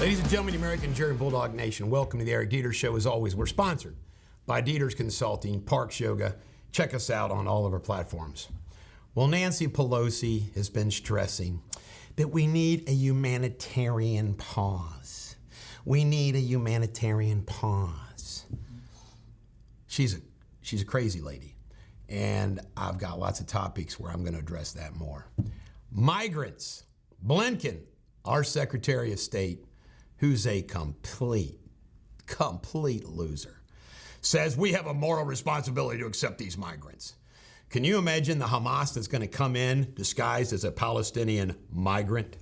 Ladies and gentlemen, the American Jerry Bulldog Nation, welcome to the Eric Deters Show. As always, we're sponsored by Deters Consulting, Parks Yoga. Check us out on all of our platforms. Well, Nancy Pelosi has been stressing that we need a humanitarian pause. We need a humanitarian pause. She's a crazy lady, and I've got lots of topics where I'm going to address that more. Migrants, Blinken, our Secretary of State, who's a complete loser, says we have a moral responsibility to accept these migrants. Can you imagine the Hamas that's going to come in disguised as a Palestinian migrant?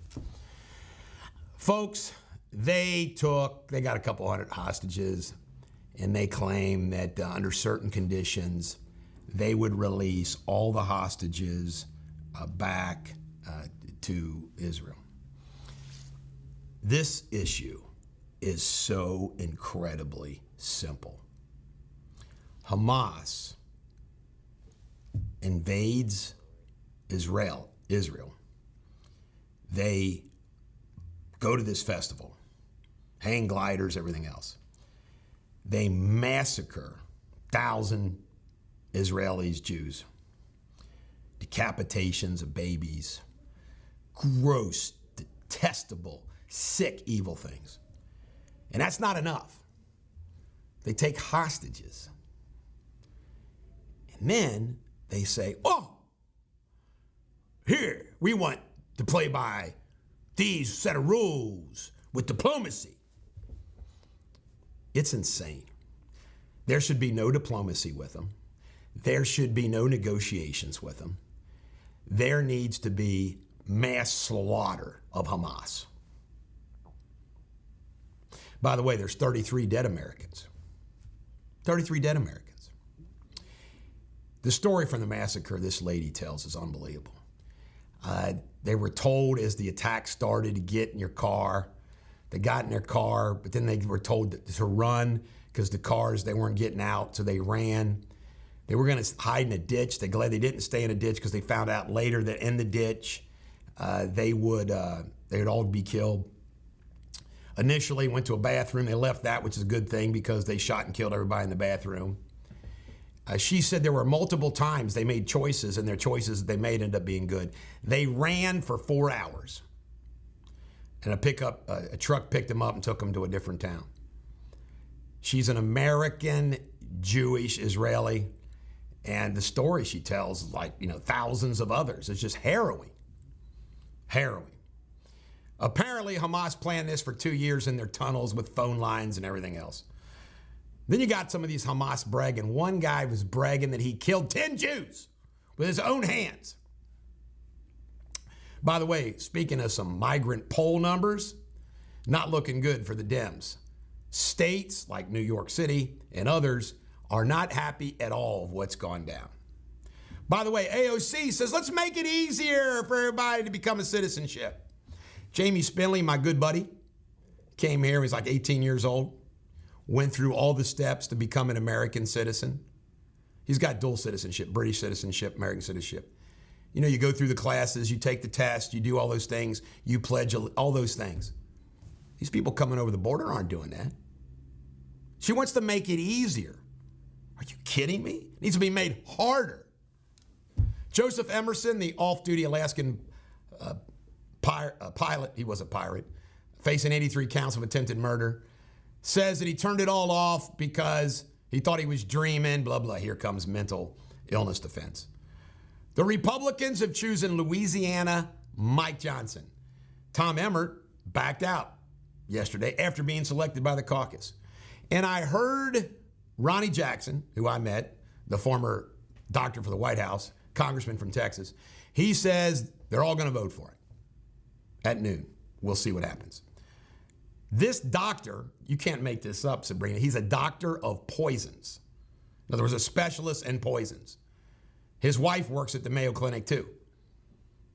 Folks, they got a couple hundred hostages, and they claim that under certain conditions, they would release all the hostages back to Israel. This issue is so incredibly simple. Hamas invades Israel. They go to this festival, hang gliders, everything else. They massacre 1,000 Israelis, Jews, decapitations of babies, gross, detestable, sick, evil things. And that's not enough. They take hostages. And then they say, oh, here, we want to play by these set of rules with diplomacy. It's insane. There should be no diplomacy with them. There should be no negotiations with them. There needs to be mass slaughter of Hamas. By the way, there's 33 dead Americans. 33 dead Americans. The story from the massacre this lady tells is unbelievable. They were told as the attack started to get in your car. They got in their car, but then they were told to run because the cars, they weren't getting out, so they ran. They were going to hide in a ditch. They're glad they didn't stay in a ditch because they found out later that in the ditch, they would all be killed. Initially went to a bathroom. They left that, which is a good thing because they shot and killed everybody in the bathroom. She said there were multiple times they made choices, and their choices that they made ended up being good. They ran for 4 hours, and a truck picked them up and took them to a different town. She's an American, Jewish, Israeli, and the story she tells is like, thousands of others. It's just harrowing. Harrowing. Apparently, Hamas planned this for 2 years in their tunnels with phone lines and everything else. Then you got some of these Hamas bragging. One guy was bragging that he killed 10 Jews with his own hands. By the way, speaking of some migrant poll numbers, not looking good for the Dems. States like New York City and others are not happy at all of what's gone down. By the way, AOC says, let's make it easier for everybody to become a citizenship. Jamie Spinley, my good buddy, came here. He was like 18 years old, went through all the steps to become an American citizen. He's got dual citizenship, British citizenship, American citizenship. You go through the classes, you take the test, you do all those things, you pledge all those things. These people coming over the border aren't doing that. She wants to make it easier. Are you kidding me? It needs to be made harder. Joseph Emerson, the off-duty Alaskan pilot, he was a pirate, facing 83 counts of attempted murder, says that he turned it all off because he thought he was dreaming, blah, blah. Here comes mental illness defense. The Republicans have chosen Louisiana Mike Johnson. Tom Emmert backed out yesterday after being selected by the caucus. And I heard Ronnie Jackson, who I met, the former doctor for the White House, congressman from Texas, he says they're all going to vote for it at noon. We'll see what happens. This doctor, you can't make this up, Sabrina, he's a doctor of poisons. In other words, a specialist in poisons. His wife works at the Mayo Clinic too.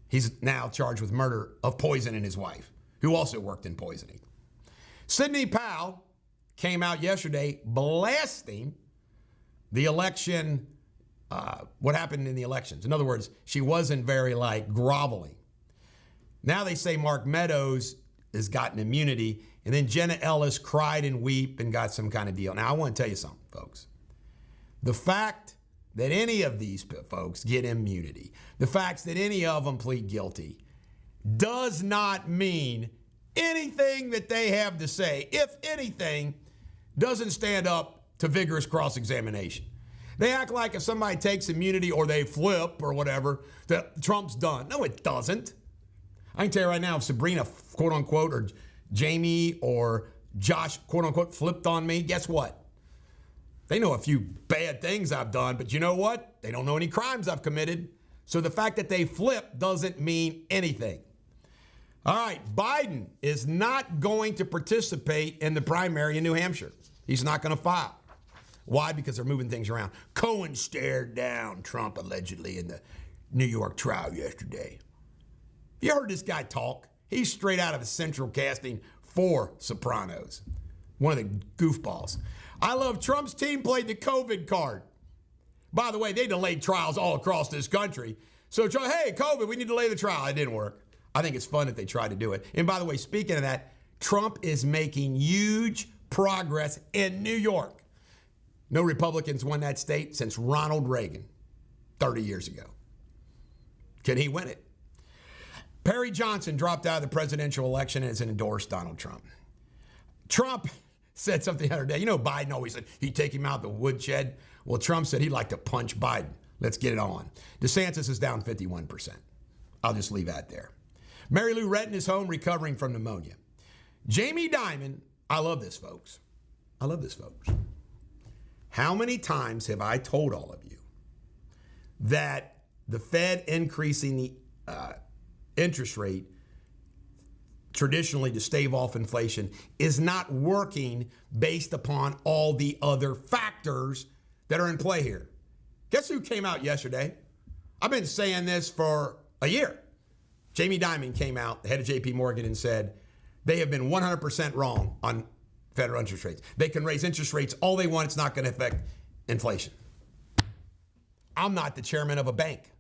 He's now charged with murder of poisoning his wife, who also worked in poisoning. Sidney Powell came out yesterday blasting the election, what happened in the elections. In other words, she wasn't very groveling. Now they say Mark Meadows has gotten immunity. And then Jenna Ellis cried and weep and got some kind of deal. Now, I want to tell you something, folks. The fact that any of these folks get immunity, the fact that any of them plead guilty, does not mean anything that they have to say, if anything, doesn't stand up to vigorous cross-examination. They act like if somebody takes immunity or they flip or whatever, that Trump's done. No, it doesn't. I can tell you right now, if Sabrina, quote unquote, or Jamie or Josh, quote unquote, flipped on me, guess what? They know a few bad things I've done, but you know what? They don't know any crimes I've committed. So the fact that they flip doesn't mean anything. All right, Biden is not going to participate in the primary in New Hampshire. He's not going to file. Why? Because they're moving things around. Cohen stared down Trump allegedly in the New York trial yesterday. You heard this guy talk? He's straight out of a central casting for Sopranos. One of the goofballs. I love Trump's team played the COVID card. By the way, they delayed trials all across this country. So, hey, COVID, we need to delay the trial. It didn't work. I think it's fun that they tried to do it. And by the way, speaking of that, Trump is making huge progress in New York. No Republicans won that state since Ronald Reagan 30 years ago. Can he win it? Perry Johnson dropped out of the presidential election and has endorsed Donald Trump. Trump said something the other day. You know, Biden always said he'd take him out the woodshed. Well, Trump said he'd like to punch Biden. Let's get it on. DeSantis is down 51%. I'll just leave that there. Mary Lou Retton is home recovering from pneumonia. Jamie Dimon, I love this, folks. I love this, folks. How many times have I told all of you that the Fed increasing the interest rate traditionally to stave off inflation is not working based upon all the other factors that are in play here? Guess who came out yesterday? I've been saying this for a year. Jamie Dimon came out, the head of JP Morgan, and said they have been 100% wrong on federal interest rates. They can raise interest rates all they want. It's not going to affect inflation. I'm not the chairman of a bank.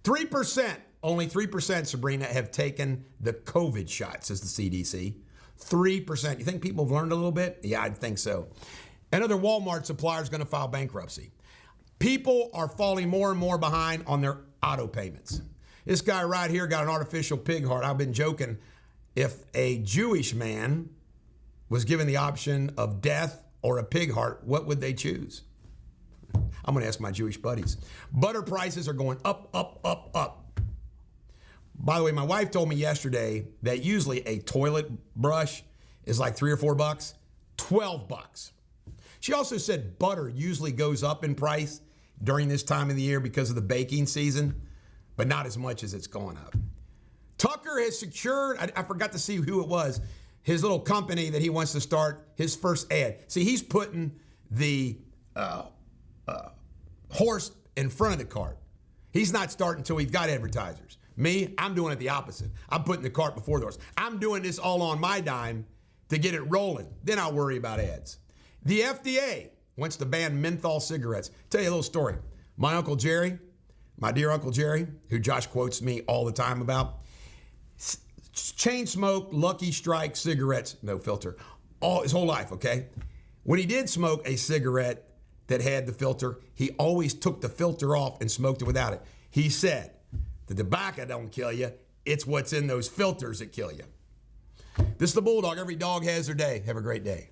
3%, only 3%, Sabrina, have taken the COVID shot, says the CDC. 3%. You think people have learned a little bit? Yeah, I think so. Another Walmart supplier is going to file bankruptcy. People are falling more and more behind on their auto payments. This guy right here got an artificial pig heart. I've been joking. If a Jewish man was given the option of death or a pig heart, what would they choose? I'm going to ask my Jewish buddies. Butter prices are going up, up, up, up. By the way, my wife told me yesterday that usually a toilet brush is like $3 or $4, $12. She also said butter usually goes up in price during this time of the year because of the baking season, but not as much as it's going up. Tucker has secured, I forgot to see who it was, his little company that he wants to start, his first ad. See, he's putting the horse in front of the cart. He's not starting until he's got advertisers. Me, I'm doing it the opposite. I'm putting the cart before the horse. I'm doing this all on my dime to get it rolling. Then I'll worry about ads. The FDA wants to ban menthol cigarettes. Tell you a little story. My Uncle Jerry, my dear Uncle Jerry, who Josh quotes me all the time about, chain smoked Lucky Strike cigarettes, no filter, all his whole life, okay? When he did smoke a cigarette that had the filter, he always took the filter off and smoked it without it. He said, the tobacco don't kill you, it's what's in those filters that kill you. This is the Bulldog. Every dog has their day. Have a great day.